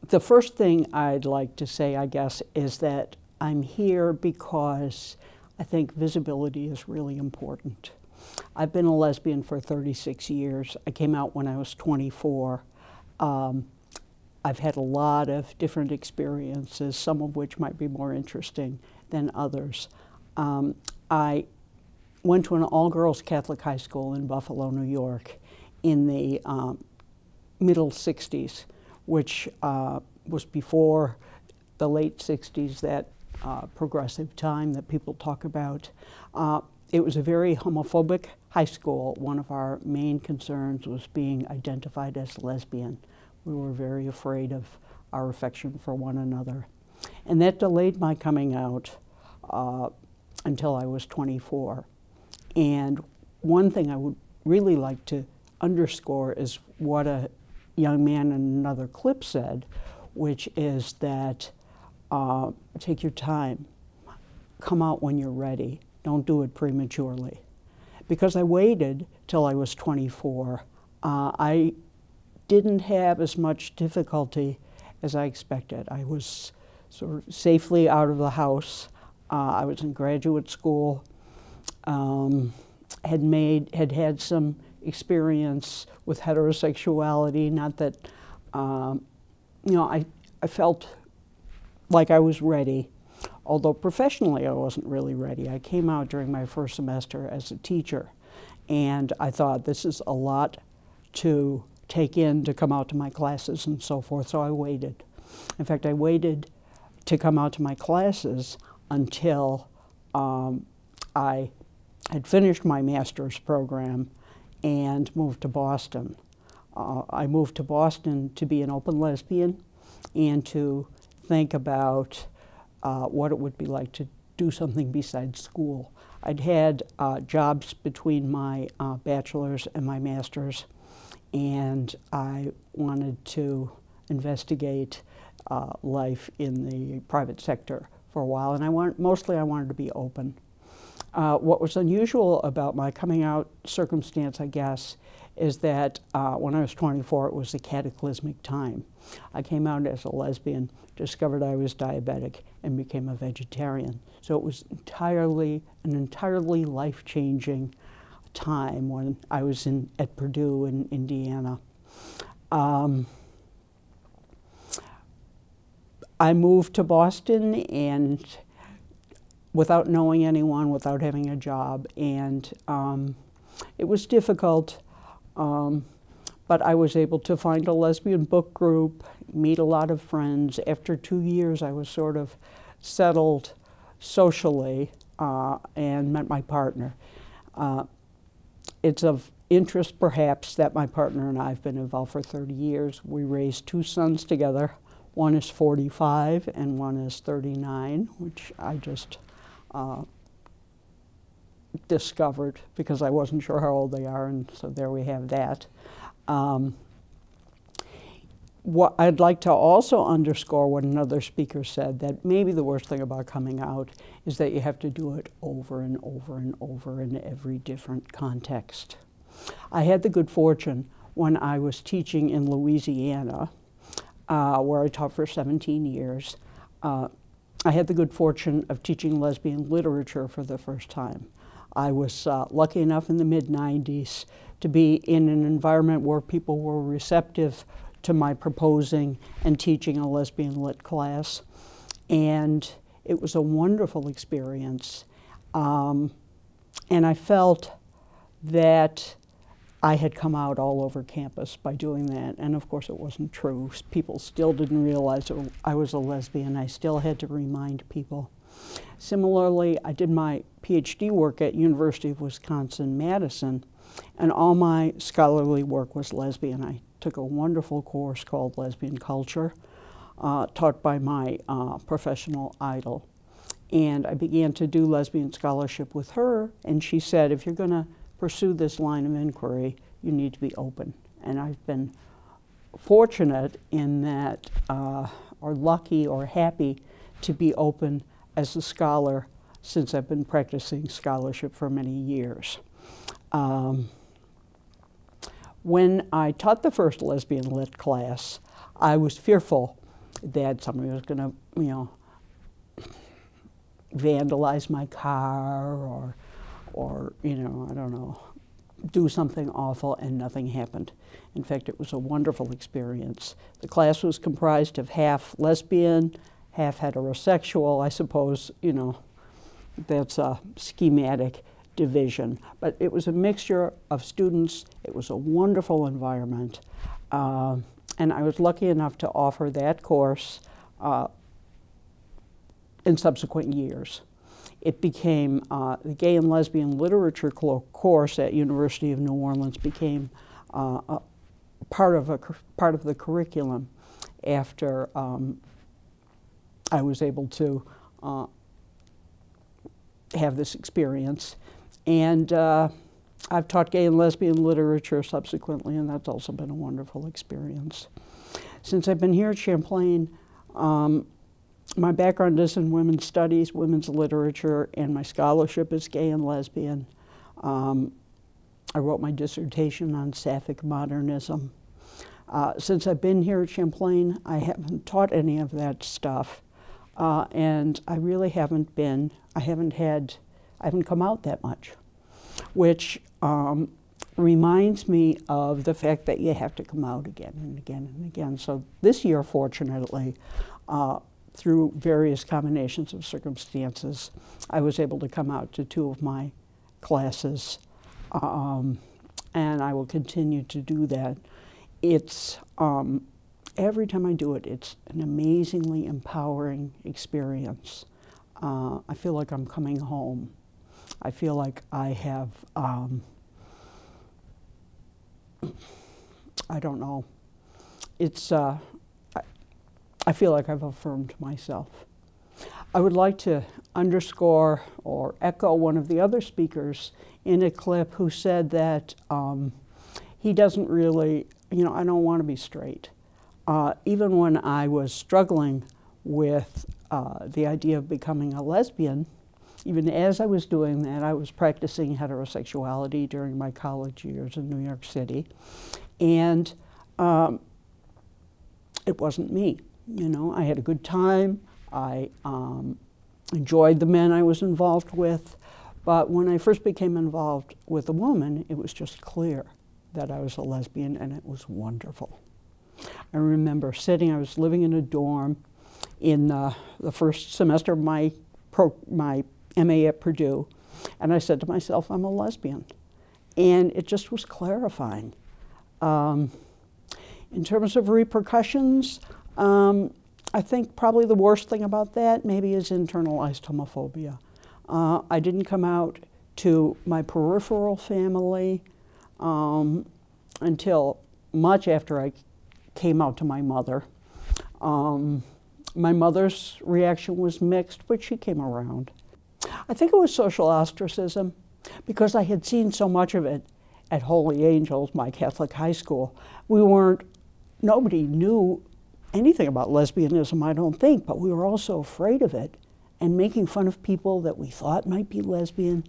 The first thing I'd like to say, I guess, is that I'm here because I think visibility is really important. I've been a lesbian for 36 years. I came out when I was 24. I've had a lot of different experiences, some of which might be more interesting than others. I went to an all-girls Catholic high school in Buffalo, New York in the middle 60s, which was before the late 60s, that progressive time that people talk about. It was a very homophobic high school. One of our main concerns was being identified as lesbian. We were very afraid of our affection for one another. And that delayed my coming out until I was 24. And one thing I would really like to underscore is what a young man in another clip said, which is that take your time, come out when you're ready, don't do it prematurely. Because I waited till I was 24, I didn't have as much difficulty as I expected. I was sort of safely out of the house. I was in graduate school, had had some experience with heterosexuality. Not that, you know, I felt like I was ready, although professionally I wasn't really ready. I came out during my first semester as a teacher, and I thought this is a lot to take in to come out to my classes and so forth, so I waited. In fact, I waited to come out to my classes until I had finished my master's program and moved to Boston. I moved to Boston to be an open lesbian and to think about what it would be like to do something besides school. I'd had jobs between my bachelor's and my master's, and I wanted to investigate life in the private sector for a while, and mostly I wanted to be open. What was unusual about my coming out circumstance, I guess, is that when I was 24, it was a cataclysmic time. I came out as a lesbian, discovered I was diabetic, and became a vegetarian. So it was an entirely life-changing time when I was at Purdue in Indiana. I moved to Boston and without knowing anyone, without having a job, and it was difficult, but I was able to find a lesbian book group, meet a lot of friends. After 2 years, I was sort of settled socially and met my partner. It's of interest, perhaps, that my partner and I have been involved for 30 years. We raised 2 sons together. One is 45 and one is 39, which I just discovered because I wasn't sure how old they are, and so there we have that. What I'd like to also underscore what another speaker said, that maybe the worst thing about coming out is that you have to do it over and over and over in every different context. I had the good fortune when I was teaching in Louisiana, where I taught for 17 years, I had the good fortune of teaching lesbian literature for the first time. I was lucky enough in the mid-90s to be in an environment where people were receptive to my proposing and teaching a lesbian lit class. And it was a wonderful experience. And I felt that I had come out all over campus by doing that, and of course it wasn't true. People still didn't realize I was a lesbian. I still had to remind people. Similarly, I did my PhD work at University of Wisconsin-Madison, and all my scholarly work was lesbian. I took a wonderful course called Lesbian Culture, taught by my professional idol. And I began to do lesbian scholarship with her, and she said, if you're going to pursue this line of inquiry, you need to be open. And I've been fortunate in that, or lucky or happy to be open as a scholar since I've been practicing scholarship for many years. When I taught the first lesbian lit class, I was fearful that somebody was going to, vandalize my car or, I don't know, do something awful, and nothing happened. In fact, it was a wonderful experience. The class was comprised of half lesbian, half heterosexual. I suppose, that's a schematic division. But it was a mixture of students. It was a wonderful environment. And I was lucky enough to offer that course in subsequent years. It became, the Gay and Lesbian Literature course at University of New Orleans became part of the curriculum after I was able to have this experience. And I've taught gay and lesbian literature subsequently, and that's also been a wonderful experience. Since I've been here at Champlain, my background is in women's studies, women's literature, and my scholarship is gay and lesbian. I wrote my dissertation on Sapphic modernism. Since I've been here at Champlain, I haven't taught any of that stuff, and I really haven't I haven't come out that much, which reminds me of the fact that you have to come out again and again and again. So this year, fortunately, through various combinations of circumstances, I was able to come out to 2 of my classes, and I will continue to do that. It's, every time I do it, it's an amazingly empowering experience. I feel like I'm coming home. I feel like I have, I don't know, it's, I feel like I've affirmed myself. I would like to underscore or echo one of the other speakers in a clip who said that he doesn't really, I don't want to be straight. Even when I was struggling with the idea of becoming a lesbian, even as I was doing that, I was practicing heterosexuality during my college years in New York City. And it wasn't me. I had a good time. I enjoyed the men I was involved with. But when I first became involved with a woman, it was just clear that I was a lesbian, and it was wonderful. I remember I was living in a dorm in the first semester of my MA at Purdue, and I said to myself, I'm a lesbian. And it just was clarifying. In terms of repercussions, I think probably the worst thing about that maybe is internalized homophobia. I didn't come out to my peripheral family until much after I came out to my mother. My mother's reaction was mixed, but she came around. I think it was social ostracism, because I had seen so much of it at Holy Angels, my Catholic high school. Nobody knew anything about lesbianism, I don't think, but we were all so afraid of it and making fun of people that we thought might be lesbian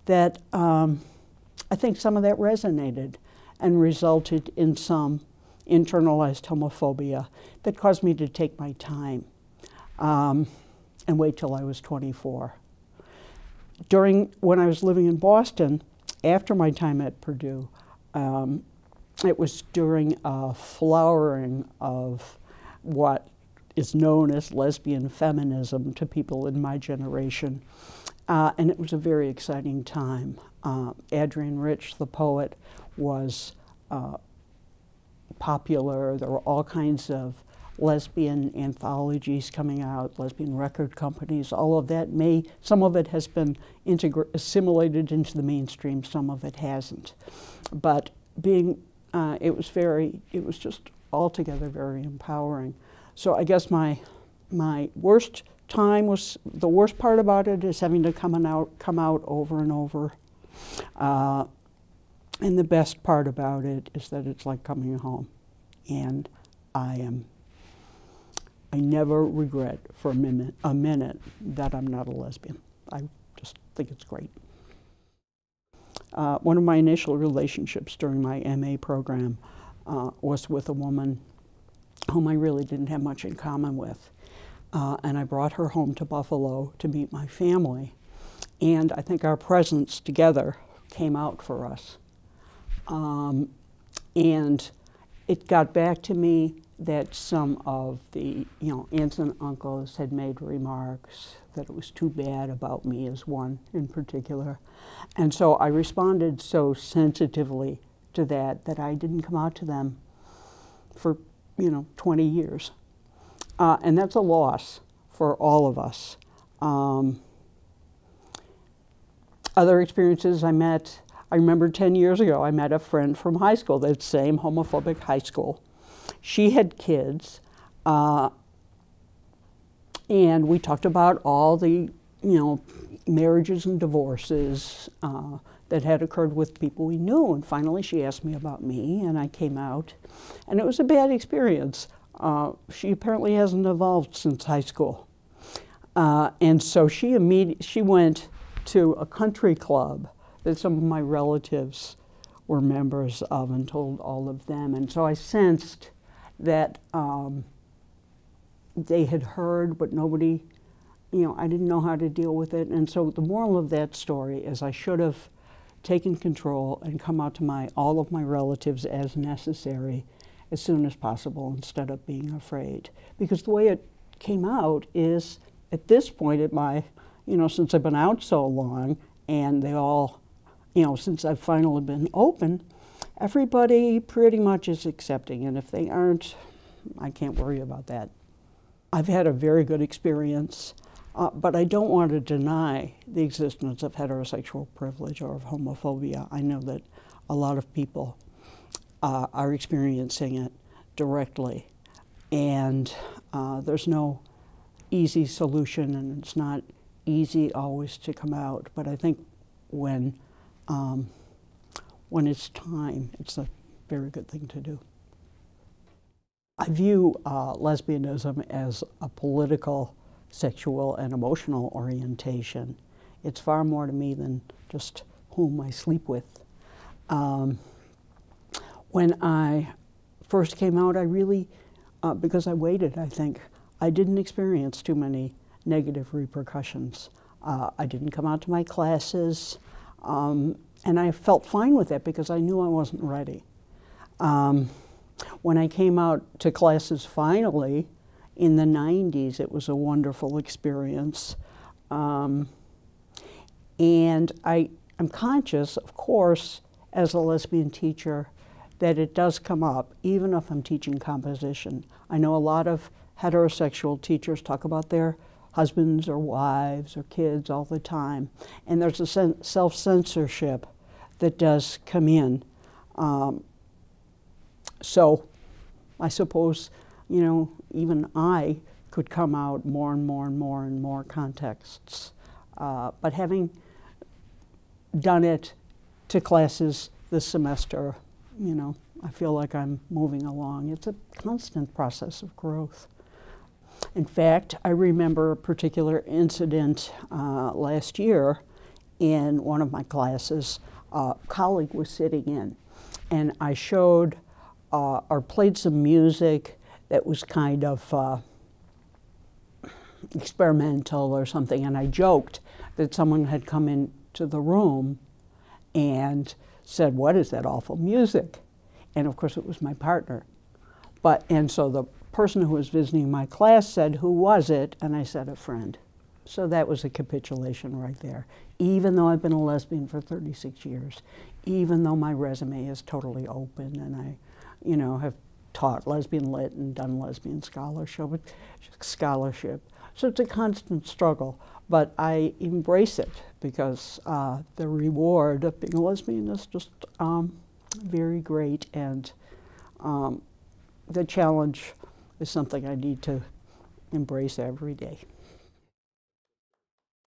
that I think some of that resonated and resulted in some internalized homophobia that caused me to take my time and wait till I was 24. When I was living in Boston, after my time at Purdue, it was during a flowering of what is known as lesbian feminism to people in my generation. And it was a very exciting time. Adrienne Rich, the poet, was popular. There were all kinds of lesbian anthologies coming out, lesbian record companies, all of that. Some of it has been assimilated into the mainstream, some of it hasn't. But it was just altogether very empowering. So I guess my worst time was, the worst part about it is having to come out over and over. And the best part about it is that it's like coming home. And I never regret for a minute that I'm not a lesbian. I just think it's great. One of my initial relationships during my MA program was with a woman whom I really didn't have much in common with. And I brought her home to Buffalo to meet my family. And I think our presence together came out for us. And it got back to me that some of the aunts and uncles had made remarks that it was too bad about me, as one in particular. And so I responded so sensitively to that I didn't come out to them for 20 years. And that's a loss for all of us. Other experiences I remember 10 years ago, I met a friend from high school, that same homophobic high school. She had kids, and we talked about all the, marriages and divorces that had occurred with people we knew. And finally, she asked me about me, and I came out. And it was a bad experience. She apparently hasn't evolved since high school. And so she went to a country club that some of my relatives were members of and told all of them. And so I sensed that they had heard, but nobody, I didn't know how to deal with it. And so the moral of that story is I should have taken control and come out to all of my relatives as necessary as soon as possible instead of being afraid. Because the way it came out is, at this point at my, since I've been out so long, and they all, since I've finally been open, everybody pretty much is accepting. And if they aren't, I can't worry about that. I've had a very good experience, but I don't want to deny the existence of heterosexual privilege or of homophobia. I know that a lot of people are experiencing it directly, and there's no easy solution, and it's not easy always to come out. But I think when it's time, it's a very good thing to do. I view lesbianism as a political, sexual, and emotional orientation. It's far more to me than just whom I sleep with. When I first came out, I really, because I waited, I think, I didn't experience too many negative repercussions. I didn't come out to my classes, and I felt fine with it because I knew I wasn't ready. When I came out to classes finally in the 90s, it was a wonderful experience. And I'm conscious, of course, as a lesbian teacher, that it does come up, even if I'm teaching composition. I know a lot of heterosexual teachers talk about their husbands or wives or kids all the time, and there's a self-censorship that does come in. So I suppose, even I could come out more and more and more and more contexts. But having done it to classes this semester, I feel like I'm moving along. It's a constant process of growth. In fact, I remember a particular incident last year in one of my classes. A colleague was sitting in, and I showed or played some music that was kind of experimental or something, and I joked that someone had come into the room and said, "What is that awful music?" And of course it was my partner. And so the person who was visiting my class said, "Who was it?" And I said, "A friend." So that was a capitulation right there. Even though I've been a lesbian for 36 years, even though my resume is totally open and I, have taught lesbian lit and done lesbian scholarship. So it's a constant struggle, but I embrace it because the reward of being a lesbian is just very great, and the challenge is something I need to embrace every day.